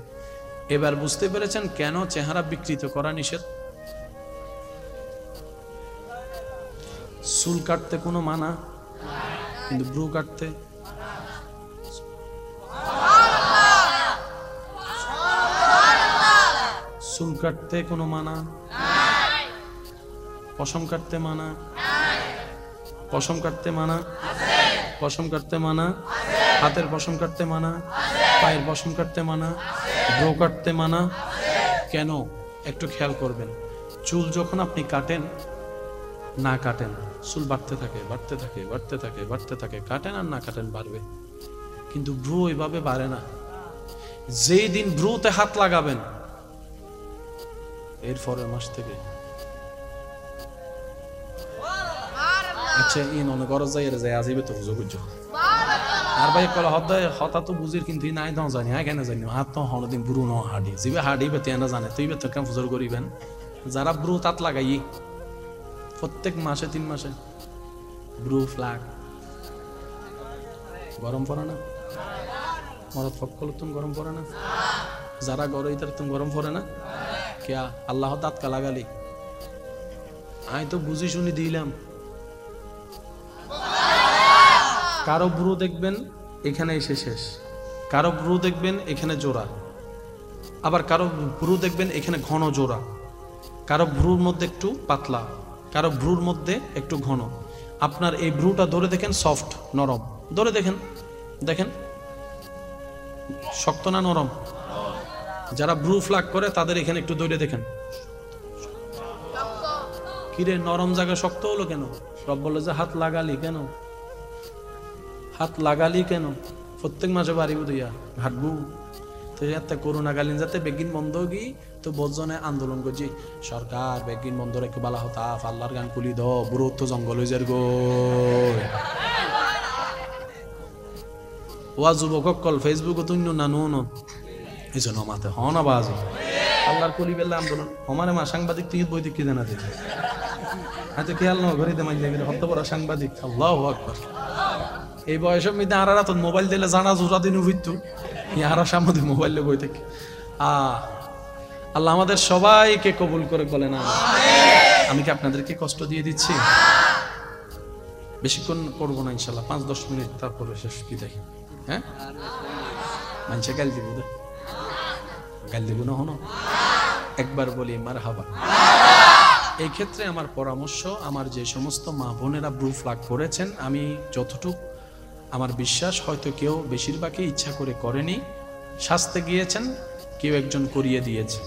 এবার বুঝতে পেরেছেন কেন চেহারা বিকৃত করা নিষেধ? চুল কাটতে কোনো মানা, কিন্তু ব্রু কাটতে, চুল কাটতে কোনো মানা, পশম কাটতে মানা, পশম কাটতে মানা, পশম কাটতে মানা, হাতের পশম কাটতে মানা, পায়ের পশম কাটতে মানা, ব্রো কাটতে মানা। কেন? একটু খেয়াল করবেন, চুল যখন আপনি কাটেন, না কাটেন, চুল বাড়তে থাকে, বাড়তে থাকে, বাড়তে থাকে, বাড়তে থাকে, কাটেন আর না কাটেন বাড়বে। কিন্তু ব্রু ওইভাবে বাড়ে না। যেই দিন ব্রুতে হাত লাগাবেন, এর পরের মাস থেকে আচ্ছা ইন অনেক গরজ যাই এর যায় আজিবে তো বুঝো বুঝো আর ভাই কল হদায় হতা তো বুঝির কিন্তু নাই দাও জানি হ্যাঁ কেন জানি হাত তো হনদিন ব্রু ন হাডি জিবে হাডি বেতে না জানে তুই বেতে কেন ফুজর করিবেন যারা ব্রু তাত লাগাই প্রত্যেক মাসে 3 মাসে ব্রু ফ্ল্যাগ গরম পড়ে না মরদ ফকল তুমি গরম পড়ে না যারা গরম ইতার তুমি গরম পড়ে না क्या अल्लाह दात का लगा ली आई तो बुझी शुनी दिलाम कारो ब्रू देखबेन एखाने एसे शेष कारो ब्रू देखबेन एखाने जोड़ा आबार कारो ब्रू देखबेन एखाने घन जोड़ा कारो ब्रूर मध्य एकटू पातला कारो ब्रूर मध्य एकटू घन आपनार ए ब्रूटा धरे देखें सफ्ट नरम धरे देखें देखें शक्त ना नरम যারা ব্রু ফ্ল্যাগ করে তাদের এখানে একটু দৌড়ে দেখেন কিরে নরম জায়গা শক্ত হলো কেন সব বলে যে হাত লাগালি কেন প্রত্যেক মাসে বাড়িব দিয়া ঘাটবু তো এতে করোনাকালীন যাতে বেগিন বন্ধ গি তো বজনে আন্দোলন করছি সরকার বেগিন বন্ধ রেখে বালা হতা আল্লাহর গান কুলি দ বুড়ো তো জঙ্গল হয়ে যার গো ওয়া যুবক কল ফেসবুকে তুই না নো এই জন্য মাতে হন আওয়াজ আল্লাহর কলি বেলা আন্দোলন আমারে মা সাংবাদিক তুই বই দেখি জানা দিতে হাতে খেয়াল ন ঘরে দেমাই যাবে হত বড় সাংবাদিক আল্লাহু আকবার এই বয়সের মধ্যে আরারা তো মোবাইল দিলে জানা জোরা দিন হইতো ইয়ারা সামনে মোবাইলে বই থেকে আল্লাহ আমাদের সবাইকে কবুল করে বলেন আমিন আমি কি আপনাদেরকে কষ্ট দিয়ে দিচ্ছি? বেশিক্ষণ করবো না ইনশাল্লাহ, 5-10 মিনিট, তারপরে শেষ। কি দেখি, হ্যাঁ মানুষে গাল দিব, গাল দিব না হনো, একবার বলি মারহাবা। এই ক্ষেত্রে আমার পরামর্শ, আমার যে সমস্ত মা বোনেরা ব্রু প্লাগ করেছেন, আমি যতটুকু আমার বিশ্বাস, হয়তো কেউ বেশিরভাগই ইচ্ছা করে করেনি, শাস্তে গিয়েছেন, কেউ একজন করিয়ে দিয়েছে,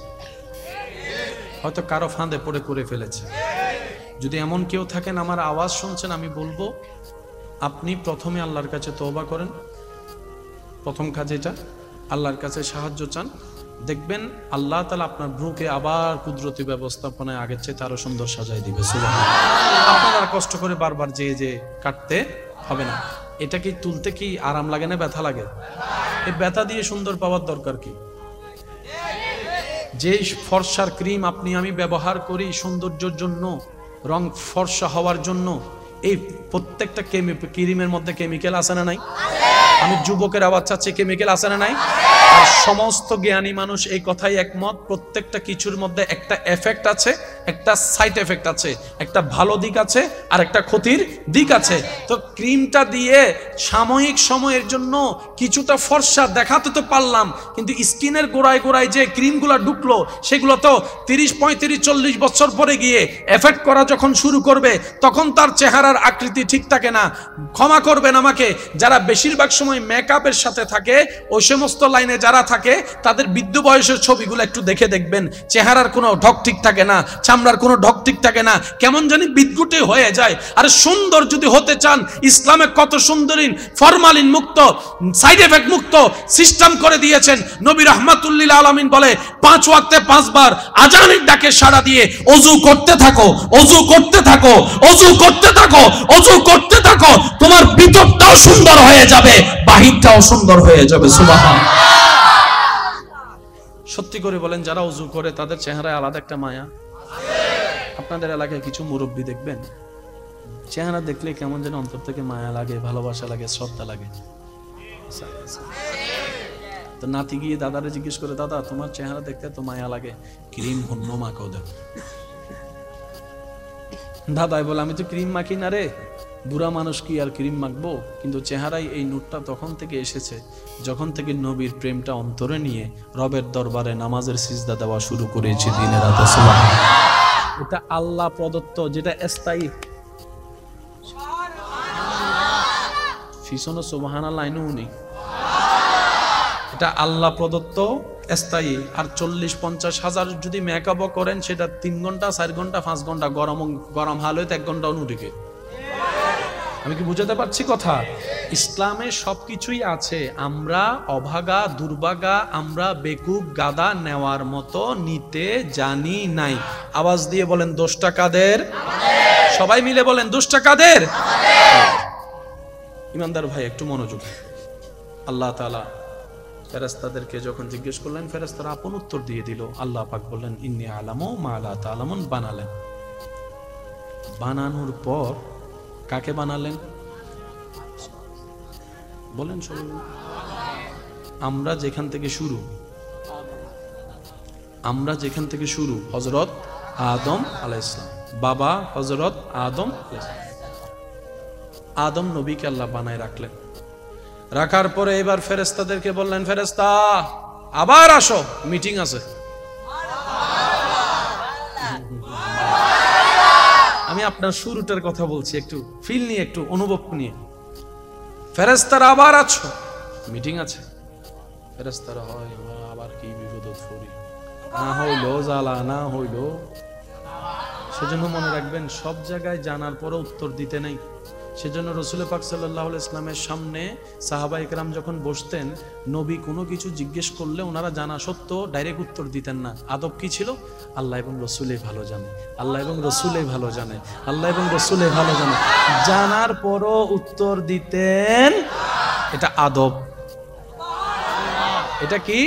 হয়তো কারো ফাঁদে পড়ে করে ফেলেছে। যদি এমন কেউ থাকেন, আমার আওয়াজ শুনছেন, আমি বলবো আপনি প্রথমে আল্লাহর কাছে তওবা করেন। প্রথম কাজ এটা, আল্লাহর কাছে সাহায্য চান, দেখবেন আল্লাহ তাআলা আপনার ব্রুকে আবার কুদরতি ব্যবস্থাপনায় আগের চেয়ে আরো সুন্দর সাজায় দিবে। সুবহানাল্লাহ। আপনার আর কষ্ট করে বারবার যে কাটতে হবে না। এটা কি তুলতে কি আরাম লাগে না ব্যথা লাগে? এই ব্যথা দিয়ে সুন্দর পাওয়ার দরকার কি? যে ফর্সার ক্রিম আপনি আমি ব্যবহার করি সৌন্দর্যের জন্য, রং ফর্সা হওয়ার জন্য, এই প্রত্যেকটা ক্রিমের মধ্যে কেমিক্যাল আছে না নাই? আমি যুবকের আওয়াজ চাচ্ছি, কেমিক্যাল আছে না নাই? আর সমস্ত জ্ঞানী মানুষ এই কথাই একমত, প্রত্যেকটা কিছুর মধ্যে একটা এফেক্ট আছে, একটা সাইড এফেক্ট আছে, একটা ভালো দিক আছে আর একটা ক্ষতির দিক আছে। তো ক্রিমটা দিয়ে সাময়িক সময়ের জন্য কিছুটা ফর্সা দেখাতে তো পারলাম, কিন্তু স্কিনের গোড়ায় গোড়ায় যে ক্রিমগুলো ঢুকলো, সেগুলো তো 30, 35, 40 বছর পরে গিয়ে এফেক্ট করা যখন শুরু করবে, তখন তার চেহারার আকৃতি ঠিক থাকে না। ক্ষমা করবেন আমাকে, যারা বেশিরভাগ সময় মেকআপের সাথে থাকে, ওই সমস্ত লাইনে যারা থাকে, তাদের বৃদ্ধ বয়সের ছবিগুলো একটু দেখে দেখবেন, চেহারার কোনো ঢক ঠিক থাকে না, চামড়ার কোনো ঢক ঠিক থাকে না, কেমন জানি বিদ্যুটে হয়ে যায়। আর সুন্দর যদি হতে চান, ইসলামে কত সুন্দরীন ফরমালিন মুক্ত, সাইড এফেক্ট মুক্ত সিস্টেম করে দিয়েছেন। নবী রাহমাতুল্লিল আলামিন বলে, 5 ওয়াক্তে 5 বার আজানের ডাকে সাড়া দিয়ে ওযু করতে থাকো, ওযু করতে থাকো, ওযু করতে থাকো, ওযু করতে থাকো, তোমার ভিতরটাও সুন্দর হয়ে যাবে, বাহিরটাও সুন্দর হয়ে যাবে। সুবহানাল্লাহ। সত্যি করে বলেন, যারা ওযু করে তাদের চেহারায় আলাদা একটা মায়া আছে। আপনাদের এলাকায় কিছু মুরব্বি দেখবেন, চেহারা দেখলে কেমন যেন অন্তর থেকে মায়া লাগে, ভালোবাসা লাগে, শ্রদ্ধা লাগে। তো নাতি গিয়ে দাদারে জিজ্ঞেস করে, দাদা তোমার চেহারা দেখতে তো মায়া লাগে, ক্রিম হন্য মাখো দেব। দাদাই বলে, আমি তো ক্রিম মাখি না রে, বুড়া মানুষ কি আর ক্রিম মাখবো? কিন্তু চেহারায় এই নূরটা তখন থেকে এসেছে যখন থেকে নবীর প্রেমটা অন্তরে নিয়ে রবের দরবারে নামাজের সিজদা দেওয়া শুরু করেছি দিনের রাতে। সুবহানাল্লাহ। এটা আল্লাহ প্রদত্ত, যেটা স্থায়ী। ফিসনো সুবহানাল্লাহ আইনুনি, এটা আল্লাহ প্রদত্ত স্থায়ী। আর 40-50 হাজার যদি মেকআপও করেন, সেটা 3 ঘন্টা 4 ঘন্টা 5 ঘন্টা গরম হাল হইতে 1 ঘন্টা অনুটিকে। আমি কি বুঝাতে পারছি কথা? ইসলামে সবকিছুই আছে, আমরা অভাগা দুর্ভাগা, আমরা বেকুব গাদা নেওয়ার মতো নিতে জানি নাই। আওয়াজ দিয়ে বলেন, দোষটা কাদের? সবাই মিলে বলেন, দোষটা কাদের? ইমানদার ভাই একটু মনোযোগ। আল্লাহ তাআলা ফেরেশতাদেরকে যখন জিজ্ঞেস করলেন, ফেরেশতারা আপন উত্তর দিয়ে দিল। আল্লাহ পাক বললেন, ইন্নী আলামু মা লা তা'লামুন, বানালেন। বানানোর পর কাকে বানালেন? বলেন সবাই। আমরা যেখান থেকে শুরু, হযরত আদম আলাইহিস সালাম, বাবা হযরত আদম আলাইহিস সালাম। আদম নবীকে আল্লাহ বানায় রাখলেন। রাখার পরে এবার ফেরেশতাদেরকে বললেন, ফেরেশতা আবার আসো, মিটিং আছে। আমি আপনার শুরুটার কথা বলছি, একটু ফিল নিয়ে, একটু অনুভব নিয়ে। ফেরেশতারা আবার আছো, মিটিং আছে। ফেরেশতারা হয় আবার কি বিপদত পড়ি, না হইলো জ্বালা, না হইলো। সেজন্য মনে রাখবেন, সব জায়গায় জানার পরে উত্তর দিতে নেই। সেজন্য রাসূল পাক সাল্লাল্লাহু আলাইহি ওয়াসাল্লামের সামনে সাহাবায়ে কেরাম যখন বসতেন, নবী কোনো কিছু জিজ্ঞেস করলে ওনারা জানা সত্ত্বেও ডাইরেক্ট উত্তর দিতেন না। আদব কি ছিল? আল্লাহ এবং রাসূলই ভালো জানে, আল্লাহ এবং রাসূলই ভালো জানে, আল্লাহ এবং রাসূলই ভালো জানে। জানার পরও উত্তর দিতেন, এটা আদব। এটা কি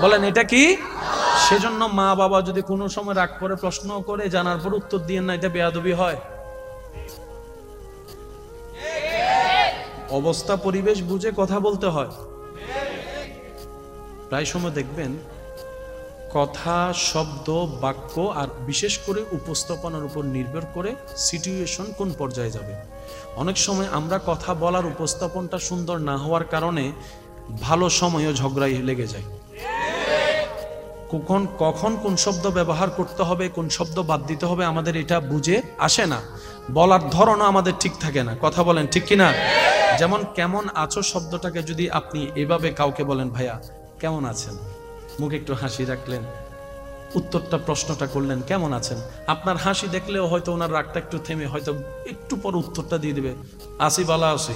বলেন, এটা কি? সেজন্য মা বাবা যদি কোনো সময় রাগ করে প্রশ্ন করে, জানার পর উত্তর দিয়েন না, এটা বেয়াদবি হয়। অবস্থা পরিবেশ বুঝে কথা বলতে হয়। প্রায় সময় দেখবেন কথা, শব্দ, বাক্য আর বিশেষ করে উপস্থাপনার উপর নির্ভর করে সিচুয়েশন কোন পর্যায়ে যাবে। অনেক সময় আমরা কথা বলার উপস্থাপনটা সুন্দর না হওয়ার কারণে ভালো সময়ও ঝগড়াই লেগে যায়। কখন কোন শব্দ ব্যবহার করতে হবে, কোন শব্দ বাদ দিতে হবে আমাদের এটা বুঝে আসে না। বলার ধরনও আমাদের ঠিক থাকে না। কথা বলেন ঠিক কিনা? যেমন কেমন আছো শব্দটাকে যদি আপনি এভাবে কাউকে বলেন, ভাইয়া কেমন আছেন, মুখে একটু হাসি রাখলেন, উত্তরটা প্রশ্নটা করলেন কেমন আছেন, আপনার হাসি দেখলেও হয়তো ওনার রাগটা একটু থেমে হয়তো একটু পর উত্তরটা দিয়ে দিবে, আসি বলা আসি।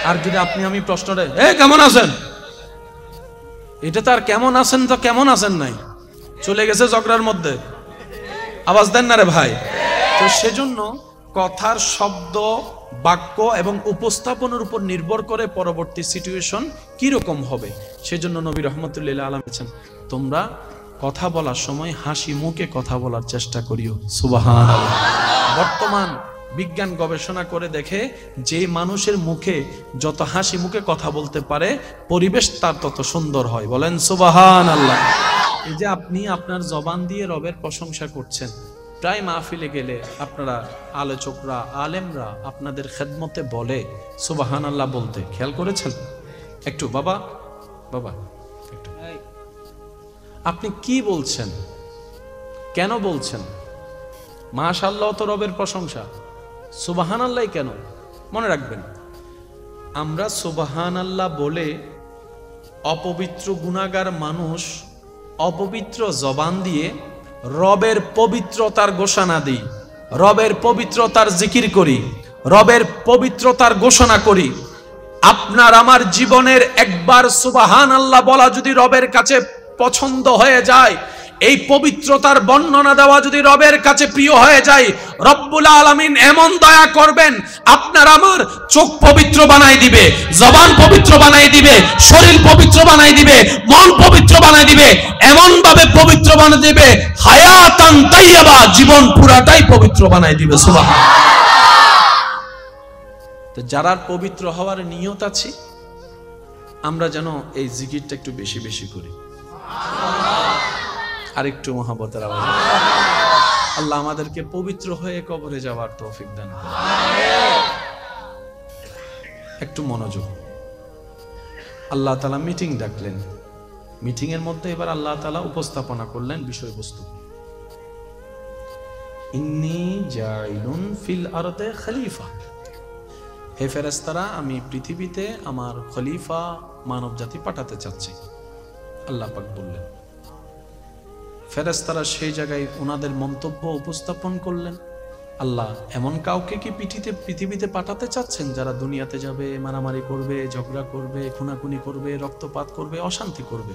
আর যদি আপনি আমি প্রশ্নটা কেমন আছেন, এটা তো আর কেমন আছেন তো কেমন আছেন নাই, চলে গেছে ঝগড়ার মধ্যে। আওয়াজ দেন না রে ভাই। তো সেজন্য কথার শব্দ, বাক্য এবং উপস্থাপনের উপর নির্ভর করে পরবর্তী সিচুয়েশন কি রকম হবে। সেজন্য নবী রাহমাতুল্লাহি আলাইহি বলেছেন, তোমরা কথা বলার সময় হাসি মুখে কথা বলার চেষ্টা করিও। সুবহানাল্লাহ। বর্তমান বিজ্ঞান গবেষণা করে দেখে যে মানুষের মুখে যত হাসি মুখে কথা বলতে পারে পরিবেশ তার তত সুন্দর হয়। বলেন সুবহানাল্লাহ। এই যে আপনি আপনার জবান দিয়ে রবের প্রশংসা করছেন, প্রায় মাহফিলে গেলে আপনারা আলোচকরা, আলেমরা আপনাদের খেদমতে বলে সুবহানাল্লাহ বলতে, খেয়াল করেছেন? একটু বাবা বাবা একটু, আপনি কি বলছেন, কেন বলছেন? মাশাআল্লাহ তো রবের প্রশংসা, সুবহানাল্লাহ কেন? মনে রাখবেন, আমরা সুবহানাল্লাহ বলে অপবিত্র গুনাহগার মানুষ অপবিত্র জবান দিয়ে রবের পবিত্রতার ঘোষণা দিই, রবের পবিত্রতার জিকির করি, রবের পবিত্রতার ঘোষণা করি। আপনার আমার জীবনের একবার সুবহানাল্লাহ বলা যদি রবের কাছে পছন্দ হয়ে যায়, এই পবিত্রতার বর্ণনা দেওয়া যদি রবের কাছে প্রিয় হয়ে যায়, রব্বুল আলামিন এমন দয়া করবেন, আপনার আমার চোখ পবিত্র বানাই দিবে, জবান পবিত্র বানাই দিবে, শরীর পবিত্র বানাই দিবে, মন পবিত্র বানাই দিবে, এমন ভাবে পবিত্র বানাই দিবে, হায়াতান তাইয়্যিবা, জীবন পুরাটাই পবিত্র বানাই দিবে। সুবহানাল্লাহ। তো যারা পবিত্র হওয়ার নিয়ত আছে, আমরা যেন এই জিকিরটা একটু বেশি বেশি করি। আরেকটু মহব্বতের আওয়াজ। আল্লাহ আমাদেরকে পবিত্র হয়ে কবরে যাওয়ার তৌফিক দান করুন। একটু মনোযোগ। আল্লাহ তাআলা মিটিং ডাকলেন, মিটিং এর মধ্যে এবার আল্লাহ তাআলা উপস্থাপনা করলেন বিষয়বস্তু, ইন্নী জাইলুন ফিল আরদে খলিফা। হে ফেরেশতারা, আমি পৃথিবীতে আমার খলিফা মানব জাতি পাঠাতে চাচ্ছি। আল্লাহ পাক বললেন। ফেরেশতারা সেই জায়গায় ওনাদের মন্তব্য উপস্থাপন করলেন। আল্লাহ এমন কাউকে কি পৃথিবীতে পাঠাতে চাচ্ছেন যারা দুনিয়াতে যাবে, মারামারি করবে, ঝগড়া করবে, খুনাখুনি করবে, রক্তপাত করবে, অশান্তি করবে?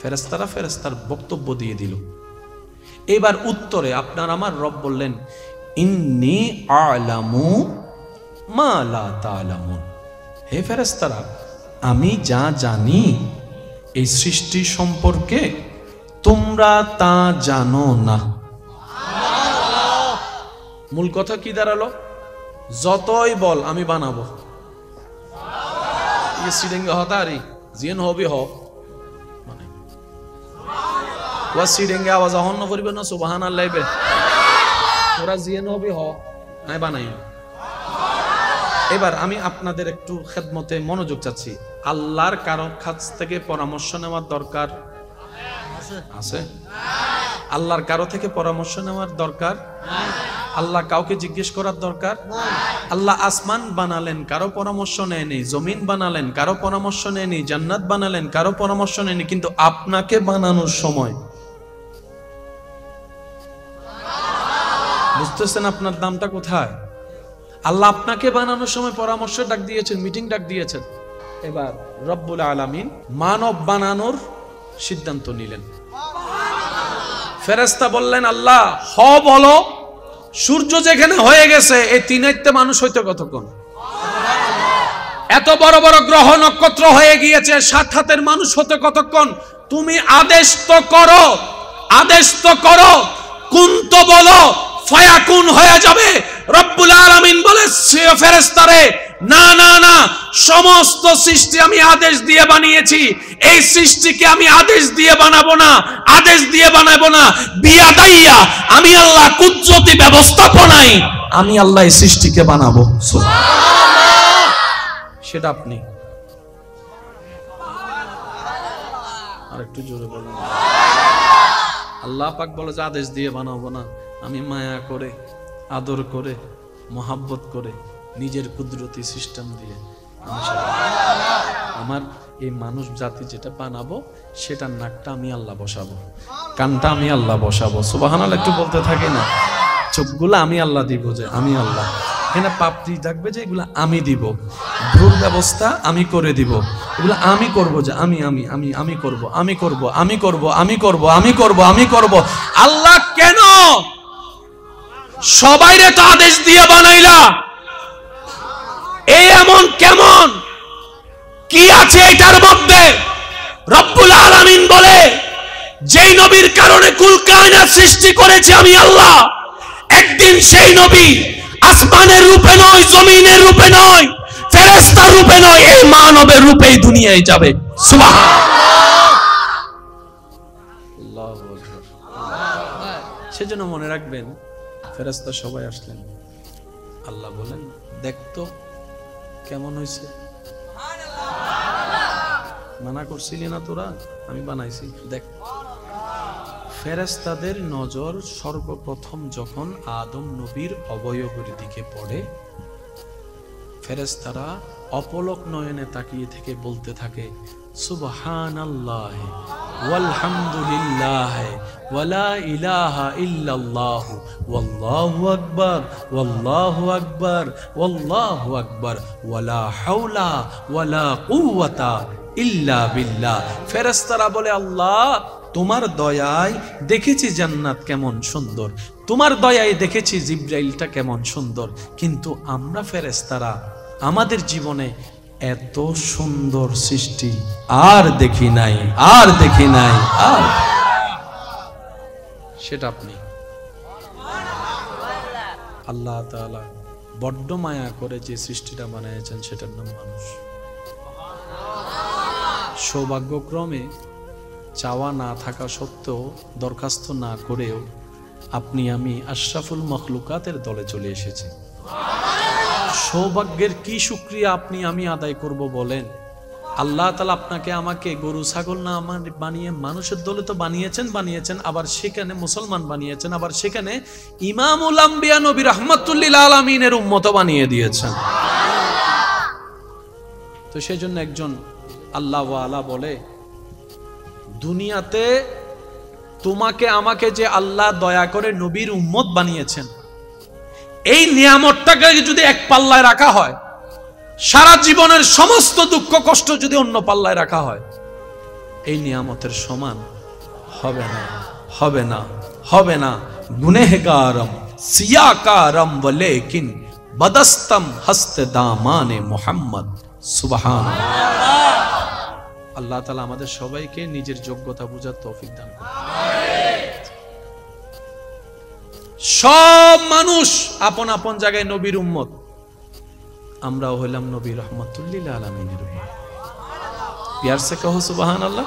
ফেরেশতারা ফেরেশতার বক্তব্য দিয়ে দিল। এবার উত্তরে আপনার আমার রব বললেন, ইন্নী আ'লামু মা লা তা'লামুন। হে ফেরেশতারা, আমি যা জানি এই সৃষ্টি সম্পর্কে তোমরা তা জানো না। মূল কথা কি দাঁড়ালো? যতই বল আমি বানাবো, সিডেঙ্গে হতারি জিন হবি হ মানে ওয়া সিডেঙ্গে আওয়াজ হন্ন করিবে না সুবহানাল্লাহ বে ওরা জিন হবি হ নাই বানাই। এবার আমি আপনাদের একটু খেদমতে মনোযোগ চাচ্ছি। আল্লাহর কারো কাছ থেকে পরামর্শ নেওয়ার দরকার আছে? আল্লাহর কারো থেকে পরামর্শ নেওয়ার দরকার? আল্লাহ কাউকে জিজ্ঞেস করার দরকার? আল্লাহ আসমান বানালেন, কারো পরামর্শ নেয়নি। জমিন বানালেন, কারো পরামর্শ নেয়নি। জান্নাত বানালেন, কারো পরামর্শ নেয়নি। কিন্তু আপনাকে বানানোর সময় বুঝতেছেন আপনার দামটা কোথায়? আল্লাহ আপনাকে বানানোর সময় পরামর্শ ডাক দিয়েছেন, মিটিং ডাক দিয়েছেন। এবার রব্বুল আলামিন মানব বানানোর সিদ্ধান্ত নিলেন। ফেরেশতা বললেন, আল্লাহ হ বলো। সূর্য যেখানে হয়ে গেছে, এই তিনাইতে মানুষ হইতে কতক্ষণ? এত বড় বড় গ্রহ নক্ষত্র হয়ে গিয়েছে, 7 হাতের মানুষ হতে কতক্ষণ? তুমি আদেশ তো করো, আদেশ তো করো, কুন তো বলো, ফায়াকুন হয়ে যাবে। রব্বুল আলামিন বলে ফেরেশতারে না না না, সমস্ত সৃষ্টি আমি আদেশ দিয়ে বানিয়েছি, এই সৃষ্টিকে আমি আদেশ দিয়ে বানাবো না, আদেশ দিয়ে বানাবো না, বিয়াদাইয়া আমি আল্লাহ কুদরতি ব্যবস্থাপনায় আমি আল্লাহ এই সৃষ্টিকে বানাবো। সেটা আপনি আরেকটু জোরে বলুন। আল্লাহ পাক বলে যে আদেশ দিয়ে বানাবো না, আমি মায়া করে, আদর করে, মোহাব্বত করে, নিজের কুদরতি সিস্টেম দিয়ে আমার এই মানুষ জাতি যেটা বানাবো সেটার নাকটা আমি আল্লাহ বসাবো, কানটা আমি আল্লাহ বসাবো। সুবহানাল্লাহ একটু বলতে থাকি না? চোখগুলো আমি আল্লাহ দিব, যে আমি আল্লাহ। এখানে পাপড়ি থাকবে যে এগুলো আমি দিব, ভ্রুর ব্যবস্থা আমি করে দিব, এগুলো আমি করব, যে আমি আমি আমি আমি করব, আমি করব, আমি করব, আমি করব, আমি করব, আমি করব। আল্লাহ কেন সবাইরে তো আদেশ দিয়ে বানাইলা? এই এমন কেমন কি আছে এটার মধ্যে? রব্বুল আলামিন বলে যেই নবীর কারণে কুল কায়নাত সৃষ্টি করেছি আমি আল্লাহ, একদিন সেই নবী আসমানের রূপে নয়, জমিনের রূপে নয়, ফেরেশতার রূপে নয়, এই মানবের রূপেই দুনিয়ায় যাবে। সুবহানাল্লাহ। সেজন্য মনে রাখবেন, ফেরেশতা সবাই আসলেন, আল্লাহ বলেন দেখতো কেমন হয়েছে। মানা করছিলি না তোরা? আমি বানাইছি, দেখ। ফেরেশতাদের নজর সর্বপ্রথম যখন আদম নবীর অবয়বের দিকে পড়ে, ফেরেশতারা অপলক নয়নে তাকিয়ে থেকে বলতে থাকে সুবহানাল্লাহ ওয়ালহামদুলিল্লাহ ওয়ালা ইলাহা ইল্লাল্লাহ ওয়াল্লাহু আকবার ওয়াল্লাহু আকবার ওয়াল্লাহু আকবার ওয়ালা হাওলা ওয়ালা কুওয়াতা ইল্লা বিল্লাহ। ফেরেশতারা বলে আল্লাহ তোমার দয়ায় দেখেছি জান্নাত কেমন সুন্দর, তোমার দয়ায় দেখেছি জিব্রাইলটা কেমন সুন্দর, কিন্তু আমরা ফেরেশতারা আমাদের জীবনে এত সুন্দর সৃষ্টি আর দেখি নাই, আর দেখি নাই। আর সেটা আপনি আল্লাহ তাআলা বড্ড মায়া করে যে সৃষ্টিটা বানিয়েছেন সেটার নাম মানুষ। সৌভাগ্যক্রমে চাওয়া না থাকা সত্ত্বেও, দরখাস্ত না করেও আপনি আমি আশরাফুল মখলুকাতের দলে চলে এসেছি। সৌভাগ্যের কি শুকরিয়া আপনি আমি আদায় করব বলেন? আল্লাহ তাআলা আপনাকে আমাকে গরু ছাগল না আমার বানিয়ে মানুষের দলে তো বানিয়েছেন, আবার সেখানে মুসলমান বানিয়েছেন, আবার সেখানে ইমামুল আম্বিয়া নবী রাহমাতুল লিল আলামিনের উম্মত বানিয়ে দিয়েছেন। তো সেই জন্য একজন আল্লাহ ওয়ালা বলে, দুনিয়াতে তোমাকে আমাকে যে আল্লাহ দয়া করে নবীর উম্মত বানিয়েছেন, এই নিয়ামতটাকে যদি এক পাল্লায় রাখা হয়, সারা জীবনের সমস্ত দুঃখ কষ্ট যদি অন্য পাল্লায় রাখা হয়, এই নিয়ামতের সমান হবে না, হবে না, হবে না। গুনেহগারম সিয়াকারম ওয়ালেকিন বদস্তম হস্তে দামানে মুহাম্মদ। সুবহানাল্লাহ। আল্লাহ তাআলা আমাদের সবাইকে নিজের যোগ্যতা বুঝার তৌফিক দান করুন। সব মানুষ আপন আপন জায়গায় নবীর উম্মত, আমরাও হইলাম নবী রাহমাতুল লিল আলামিনের উম্মত। প্যার সে কহো সুবহানাল্লাহ।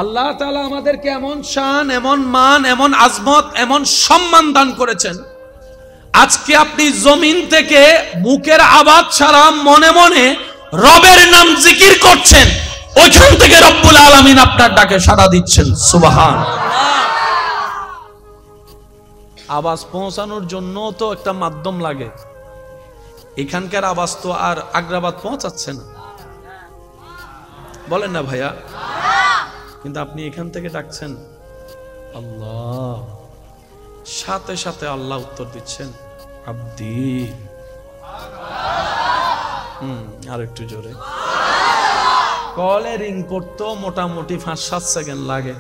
আল্লাহ তাআলা আমাদেরকে এমন শান, এমন মান, এমন আজমত, এমন সম্মান দান করেছেন, আজকে আপনি জমিন থেকে মুখের আওয়াজ ছাড়া মনে মনে রবের নাম জিকির করছেন, ওইখান থেকে রব্বুল আলামিন আপনার ডাকে সাড়া দিচ্ছেন। সুবহানাল্লাহ। আওয়াজ পৌঁছানোর জন্য তো একটা মাধ্যম লাগে, এখানকার আওয়াজ তো আর আগ্রাবাদ পৌঁছাচ্ছে না, বলেন না ভাইয়া? কিন্তু আপনি এখান থেকে ডাকছেন আল্লাহ, সাথে সাথে আল্লাহ উত্তর দিচ্ছেন আব্দি। আর একটু জোরে। কলে রিং করতো মোটামুটি 5-7 সেকেন্ড লাগে,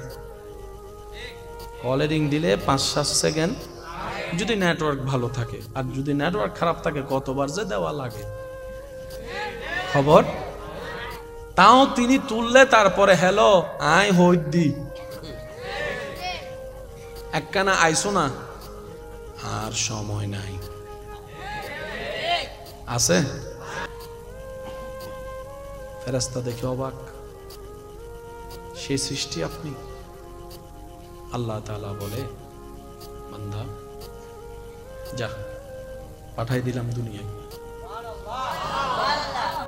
কলে রিং দিলে 5-7 সেকেন্ড, যদি নেটওয়ার্ক ভালো থাকে। আর যদি নেটওয়ার্ক খারাপ থাকে কতবার যে দেওয়া লাগে খবর। তাও তিনি তুললে তারপরে হ্যালো আয় হইদি একখানা আইসো না, আর সময় নাই, আছে? ফেরেশতা দেখে অবাক, সেই সৃষ্টি আপনি? আল্লাহ তাআলা বলে, বান্দা যা, পাঠাই দিলাম দুনিয়ায়।